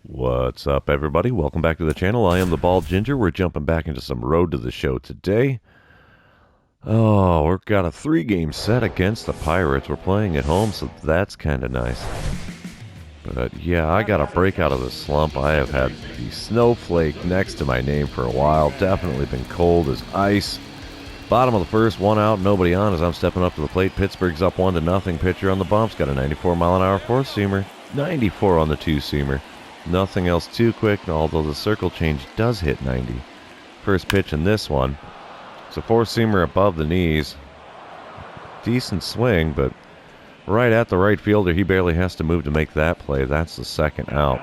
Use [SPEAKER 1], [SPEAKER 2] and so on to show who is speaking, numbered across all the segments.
[SPEAKER 1] What's up, everybody? Welcome back to the channel. I am the Bald Ginger. We're jumping back into some Road to the Show today. Oh, we've got a 3-game set against the Pirates. We're playing at home, so that's kind of nice. But yeah, I got to break out of the slump. I have had the snowflake next to my name for a while. Definitely been cold as ice. Bottom of the first, 1 out, nobody on as I'm stepping up to the plate. Pittsburgh's up 1-0. Pitcher on the bumps. Got a 94-mile-an-hour four-seamer. 94 on the two-seamer. Nothing else too quick, although the circle change does hit 90. First pitch in this one. It's a four-seamer above the knees. Decent swing, but right at the right fielder. He barely has to move to make that play. That's the second out.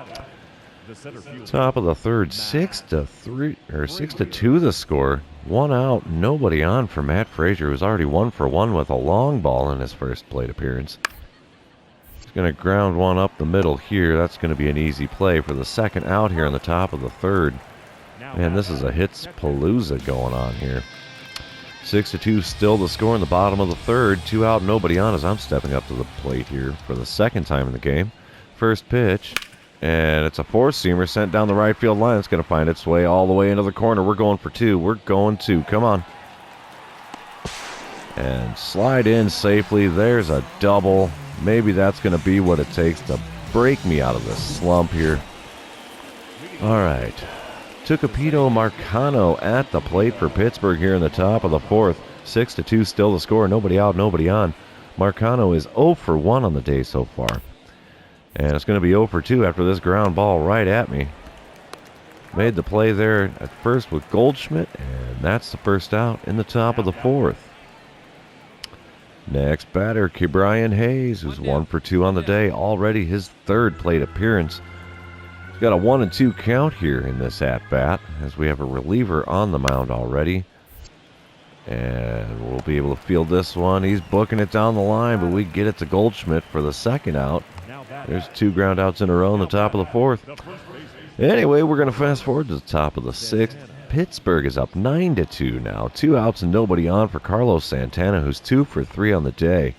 [SPEAKER 1] Top of the third, 6-2 the score. 1 out, nobody on for Matt Frazier, who's already 1 for 1 with a long ball in his first plate appearance. Going to ground one up the middle here. That's going to be an easy play for the second out here on the top of the third. Man, this is a hits palooza going on here. 6-2 still the score in the bottom of the third. 2 out, nobody on as I'm stepping up to the plate here for the second time in the game. First pitch, and it's a four-seamer sent down the right field line. It's going to find its way all the way into the corner. We're going for 2. We're going 2. Come on. And slide in safely. There's a double. Maybe that's going to be what it takes to break me out of this slump here. All right. Tucapito Marcano at the plate for Pittsburgh here in the top of the fourth. 6-2 still the score. Nobody out, nobody on. Marcano is 0 for 1 on the day so far. And it's going to be 0 for 2 after this ground ball right at me. Made the play there at first with Goldschmidt, and that's the first out in the top of the fourth. Next batter, Ke'Bryan Hayes, who's 1 for 2 on the day. Already his third plate appearance. He's got a 1-2 count here in this at-bat, as we have a reliever on the mound already. And we'll be able to field this one. He's booking it down the line, but we get it to Goldschmidt for the second out. There's 2 ground outs in a row in the top of the fourth. Anyway, we're going to fast forward to the top of the sixth. Pittsburgh is up 9-2 now. 2 outs and nobody on for Carlos Santana, who's 2 for 3 on the day.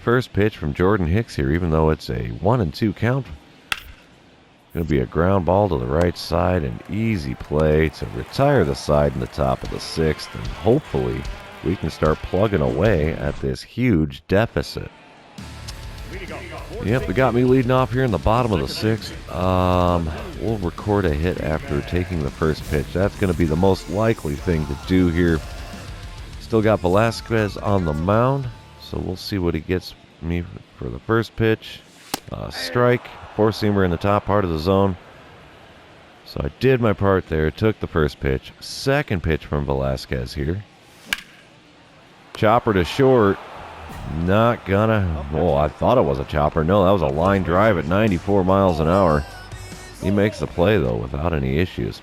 [SPEAKER 1] First pitch from Jordan Hicks here, even though it's a 1-2 count. Going to be a ground ball to the right side, an easy play to retire the side in the top of the sixth, and hopefully we can start plugging away at this huge deficit. Yep, they got me leading off here in the bottom of the sixth. We'll record a hit after taking the first pitch. That's going to be the most likely thing to do here. Still got Velasquez on the mound, so we'll see what he gets me for the first pitch. Strike, four-seamer in the top part of the zone. So I did my part there, took the first pitch. Second pitch from Velasquez here. Chopper to short. Not gonna. Oh, I thought it was a chopper. No, that was a line drive at 94 miles an hour. He makes the play, though, without any issues.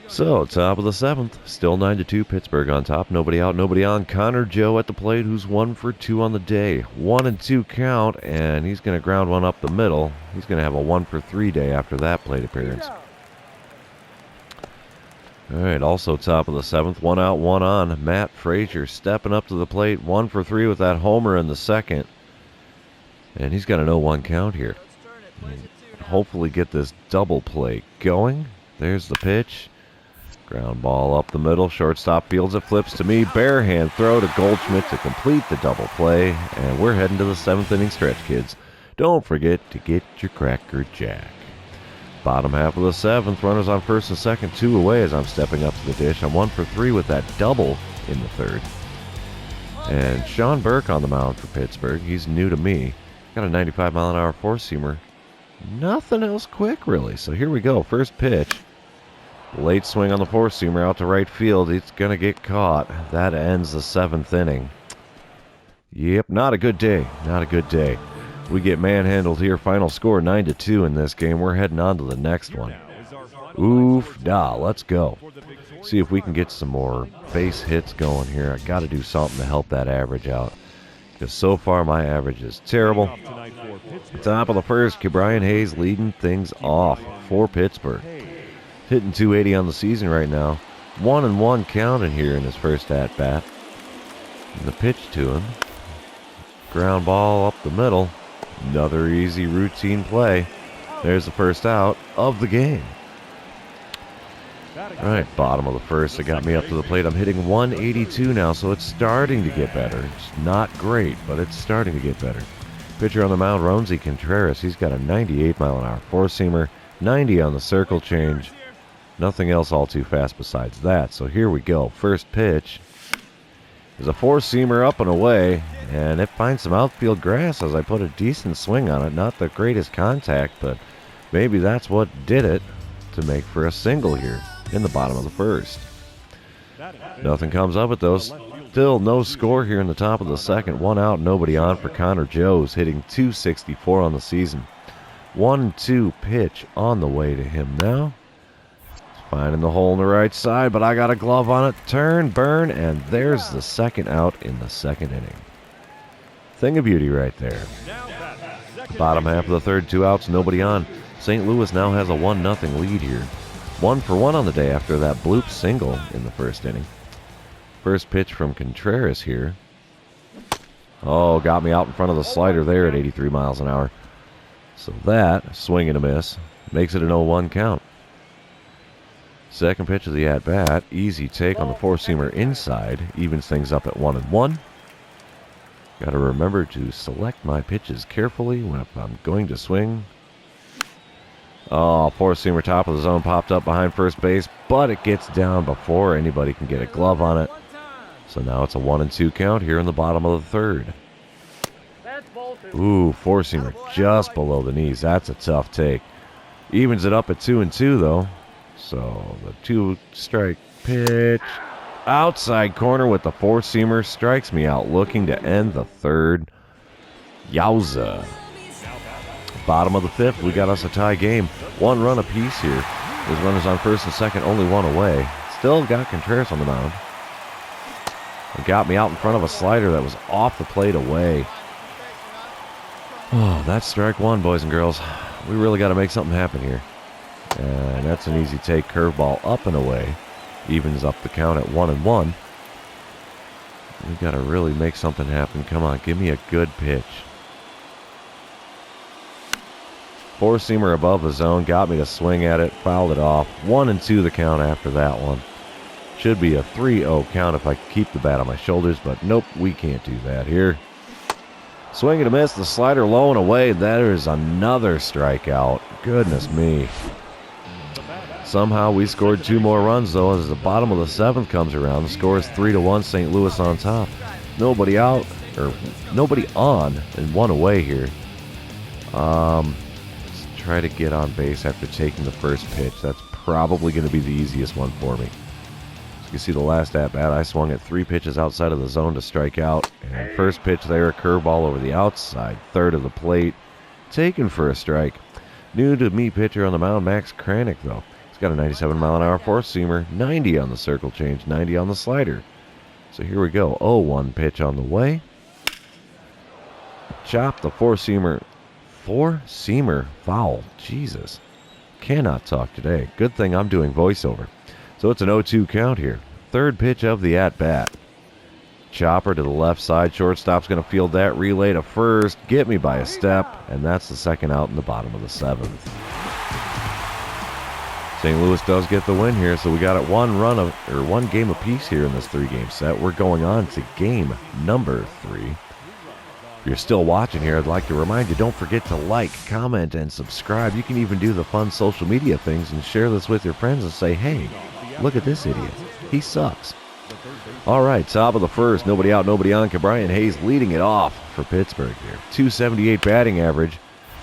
[SPEAKER 1] So, top of the seventh. Still 9-2. Pittsburgh on top. Nobody out, nobody on. Connor Joe at the plate, who's 1 for 2 on the day. 1-2 count, and he's going to ground one up the middle. He's going to have a 1 for 3 day after that plate appearance. All right, also top of the seventh, 1 out, 1 on. Matt Frazier stepping up to the plate, 1 for 3 with that homer in the second. And he's got an 0-1 count here. And hopefully get this double play going. There's the pitch. Ground ball up the middle. Shortstop fields it, flips to me. Bare hand throw to Goldschmidt to complete the double play. And we're heading to the 7th inning stretch, kids. Don't forget to get your Cracker Jack. Bottom half of the seventh, runners on first and second, 2 away as I'm stepping up to the dish. I'm 1 for 3 with that double in the third. And Sean Burke on the mound for Pittsburgh. He's new to me. Got a 95-mile-an-hour four-seamer. Nothing else quick, really. So here we go. First pitch. Late swing on the four-seamer out to right field. It's going to get caught. That ends the 7th inning. Yep, not a good day. Not a good day. We get manhandled here. Final score 9-2 in this game. We're heading on to the next one. Oof, let's go. See if we can get some more base hits going here. I got to do something to help that average out, because so far my average is terrible. Top of the first, Ke'Bryan Hayes leading things off for Pittsburgh. Hitting 280 on the season right now. 1-1 count in here in his first at-bat. And the pitch to him. Ground ball up the middle. Another easy routine play. There's the first out of the game. All right, bottom of the first. It got me up to the plate. I'm hitting 182 now, so it's starting to get better. It's not great, but it's starting to get better. Pitcher on the mound, Roansy Contreras. He's got a 98-mile-an-hour four-seamer, 90 on the circle change. Nothing else all too fast besides that. So here we go. First pitch is a four-seamer up and away, and it finds some outfield grass as I put a decent swing on it. Not the greatest contact, but maybe that's what did it to make for a single here in the bottom of the first. Nothing comes of it, though. Still no score here in the top of the second. One out, nobody on for Connor Jones, hitting .264 on the season. 1-2 pitch on the way to him now. Finding the hole in the right side, but I got a glove on it. Turn, burn, and there's the second out in the second inning. Thing of beauty right there. Bottom half of the third, 2 outs, nobody on. St. Louis now has a 1-0 lead here. 1-for-1 on the day after that bloop single in the first inning. First pitch from Contreras here. Oh, got me out in front of the slider there at 83 miles an hour. So that, swing and a miss, makes it an 0-1 count. Second pitch of the at-bat, easy take on the four-seamer inside, evens things up at 1-1. Got to remember to select my pitches carefully when I'm going to swing. Oh, four-seamer top of the zone popped up behind first base, but it gets down before anybody can get a glove on it. So now it's a 1-2 count here in the bottom of the third. Ooh, four-seamer just below the knees. That's a tough take. Evens it up at 2-2, though. So the 2-strike pitch. Outside corner with the four-seamer. Strikes me out, looking to end the third. Yowza. Bottom of the fifth, we got us a tie game. 1 run apiece here. There's runners on first and second, only 1 away. Still got Contreras on the mound. It got me out in front of a slider that was off the plate away. Oh, that's strike 1, boys and girls. We really got to make something happen here. And that's an easy take. Curveball up and away. Evens up the count at 1-1. We got to really make something happen. Come on, give me a good pitch. Four-seamer above the zone. Got me to swing at it. Fouled it off. 1-2 the count after that one. Should be a 3-0 count if I keep the bat on my shoulders, but nope, we can't do that here. Swing and a miss. The slider low and away. That is another strikeout. Goodness me. Somehow we scored 2 more runs, though, as the bottom of the seventh comes around. The score is 3-1, St. Louis on top. Nobody out, or nobody on, and 1 away here. Let's try to get on base after taking the first pitch. That's probably going to be the easiest one for me. As you can see, the last at-bat, I swung at 3 pitches outside of the zone to strike out. And first pitch there, a curveball over the outside, third of the plate, taken for a strike. New to me pitcher on the mound, Max Kranick, though. He's got a 97-mile-an-hour four-seamer, 90 on the circle change, 90 on the slider. So here we go. 0-1 pitch on the way. Chop the four-seamer. Four-seamer foul. Jesus. Cannot talk today. Good thing I'm doing voiceover. So it's an 0-2 count here. Third pitch of the at-bat. Chopper to the left side. Shortstop's going to field that. Relay to first. Get me by a step. And that's the second out in the bottom of the seventh. St. Louis does get the win here, so we got it 1 game apiece here in this 3-game set. We're going on to game number 3. If you're still watching here, I'd like to remind you, don't forget to like, comment, and subscribe. You can even do the fun social media things and share this with your friends and say, hey, look at this idiot. He sucks. All right, top of the first. Nobody out, nobody on. Brian Hayes leading it off for Pittsburgh here. .278 batting average.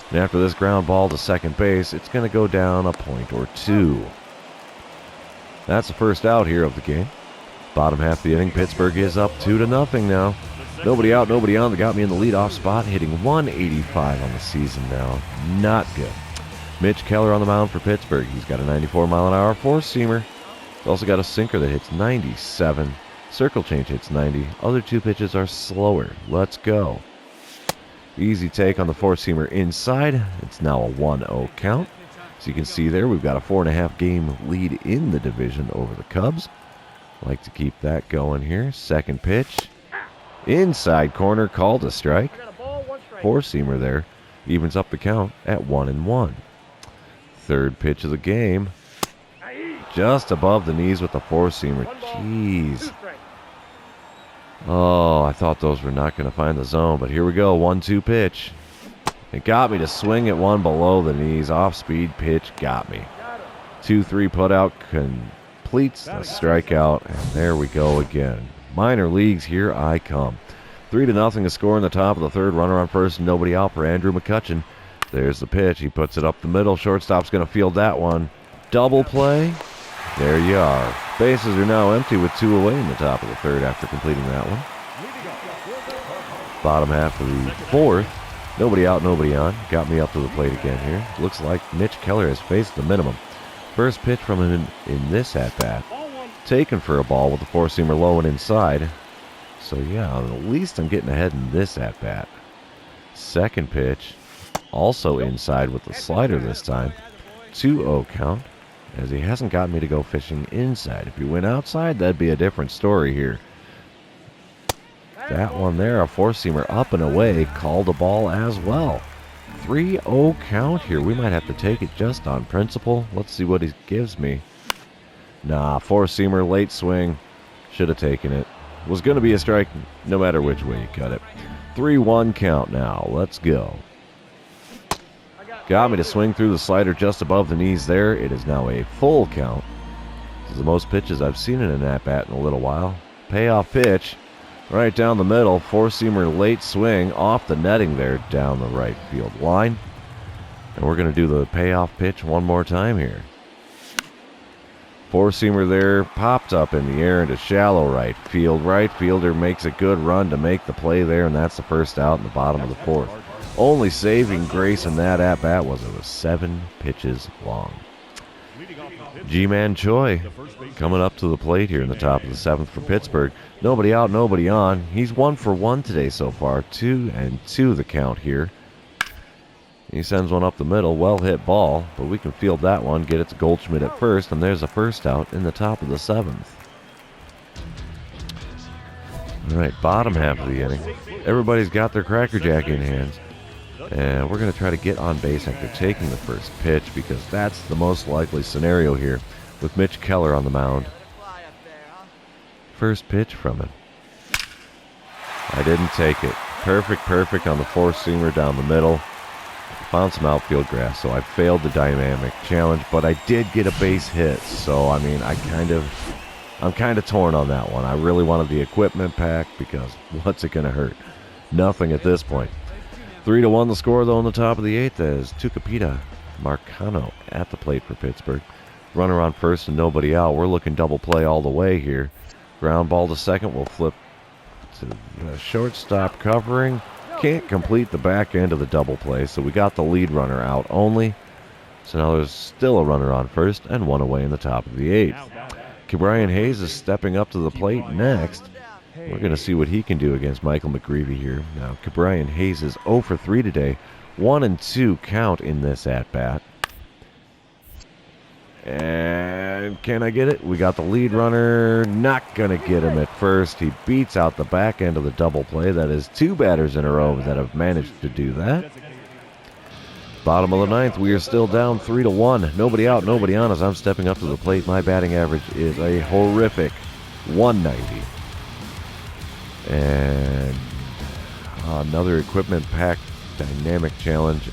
[SPEAKER 1] And after this ground ball to second base, it's going to go down a point or 2. That's the first out here of the game. Bottom half of the inning, Pittsburgh is up 2-0 now. Nobody out, nobody on. They got me in the leadoff spot, hitting 185 on the season now. Not good. Mitch Keller on the mound for Pittsburgh. He's got a 94-mile-an-hour four-seamer. He's also got a sinker that hits 97. Circle change hits 90. Other 2 pitches are slower. Let's go. Easy take on the four-seamer inside. It's now a 1-0 count. So you can see there, we've got a 4.5 game lead in the division over the Cubs. Like to keep that going here. Second pitch. Inside corner, called a strike. Four-seamer there. Evens up the count at 1-1. third pitch of the game. Just above the knees with the four-seamer. Jeez. Oh, I thought those were not going to find the zone, but here we go. 1-2 pitch. It got me to swing at one below the knees. Off-speed pitch got me. 2-3 put out completes the strikeout, and there we go again. Minor leagues, here I come. 3-0 a score in the top of the third. Runner on first and nobody out for Andrew McCutcheon. There's the pitch. He puts it up the middle. Shortstop's going to field that one. Double play. There you are. Bases are now empty with 2 away in the top of the third after completing that one. Bottom half of the fourth. Nobody out, nobody on. Got me up to the plate again here. Looks like Mitch Keller has faced the minimum. First pitch from him in this at-bat. Taken for a ball with the four-seamer low and inside. So yeah, at least I'm getting ahead in this at-bat. Second pitch. Also inside with the slider this time. 2-0 count. As he hasn't gotten me to go fishing inside. If he went outside, that'd be a different story here. That one there, a four-seamer up and away, called a ball as well. 3-0 count here. We might have to take it just on principle. Let's see what he gives me. Nah, four-seamer, late swing. Should have taken it. Was going to be a strike no matter which way you cut it. 3-1 count now. Let's go. Got me to swing through the slider just above the knees there. It is now a full count. This is the most pitches I've seen in an at-bat in a little while. Payoff pitch. Right down the middle. Four-seamer late swing off the netting there down the right field line. And we're going to do the payoff pitch one more time here. Four-seamer there popped up in the air into shallow right field. Right fielder makes a good run to make the play there, and that's the first out in the bottom of the fourth. Only saving grace in that at-bat was it was 7 pitches long. G-Man Choi coming up to the plate here in the top of the 7th for Pittsburgh. Nobody out, nobody on. He's 1 for 1 today so far. 2-2 the count here. He sends one up the middle. Well hit ball, but we can field that one. Get it to Goldschmidt at first, and there's a first out in the top of the 7th. All right, bottom half of the inning. Everybody's got their Cracker Jack in hands. And we're going to try to get on base after taking the first pitch because that's the most likely scenario here with Mitch Keller on the mound. First pitch from him. I didn't take it. Perfect on the four-seamer down the middle. Found some outfield grass, so I failed the dynamic challenge, but I did get a base hit. So, I mean, I'm kind of torn on that one. I really wanted the equipment pack because what's it going to hurt? Nothing at this point. 3-1 the score, though, in the top of the 8th as Tucupita Marcano at the plate for Pittsburgh. Runner on first and nobody out. We're looking double play all the way here. Ground ball to second. We'll flip to the shortstop covering. Can't complete the back end of the double play, so we got the lead runner out only. So now there's still a runner on first and one away in the top of the 8th. Ke'Bryan Hayes is stepping up to the plate next. We're going to see what he can do against Michael McGreevy here. Now, Ke'Bryan Hayes is 0 for 3 today. 1-2 count in this at-bat. And can I get it? We got the lead runner. Not going to get him at first. He beats out the back end of the double play. That is 2 batters in a row that have managed to do that. Bottom of the 9th, we are still down 3-1. Nobody out, nobody on as I'm stepping up to the plate. My batting average is a horrific 190. And another equipment pack dynamic challenge.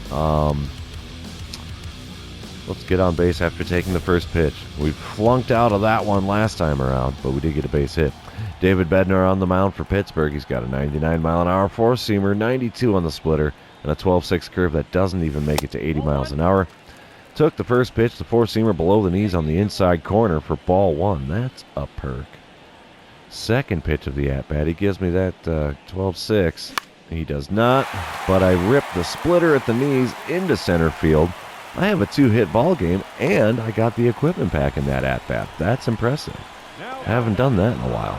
[SPEAKER 1] Let's get on base after taking the first pitch. We flunked out of that one last time around, but we did get a base hit. David Bednar on the mound for Pittsburgh. He's got a 99-mile-an-hour four-seamer, 92 on the splitter, and a 12-6 curve that doesn't even make it to 80 miles an hour. Took the first pitch, the four-seamer below the knees on the inside corner for ball 1. That's a perk. Second pitch of the at-bat, he gives me that 12-6. He does not, but I ripped the splitter at the knees into center field. I have a 2-hit ball game, and I got the equipment pack in that at-bat. That's impressive. I haven't done that in a while.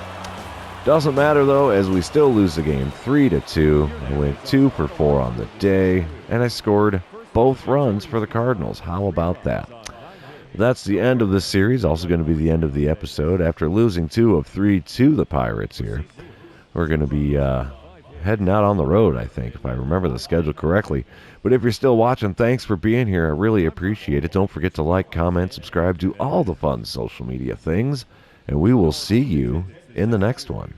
[SPEAKER 1] Doesn't matter, though, as we still lose the game 3-2. I went 2 for 4 on the day, and I scored both runs for the Cardinals. How about that? That's the end of this series. Also going to be the end of the episode. After losing 2 of 3 to the Pirates here, we're going to be heading out on the road, I think, if I remember the schedule correctly. But if you're still watching, thanks for being here. I really appreciate it. Don't forget to like, comment, subscribe, do all the fun social media things, and we will see you in the next one.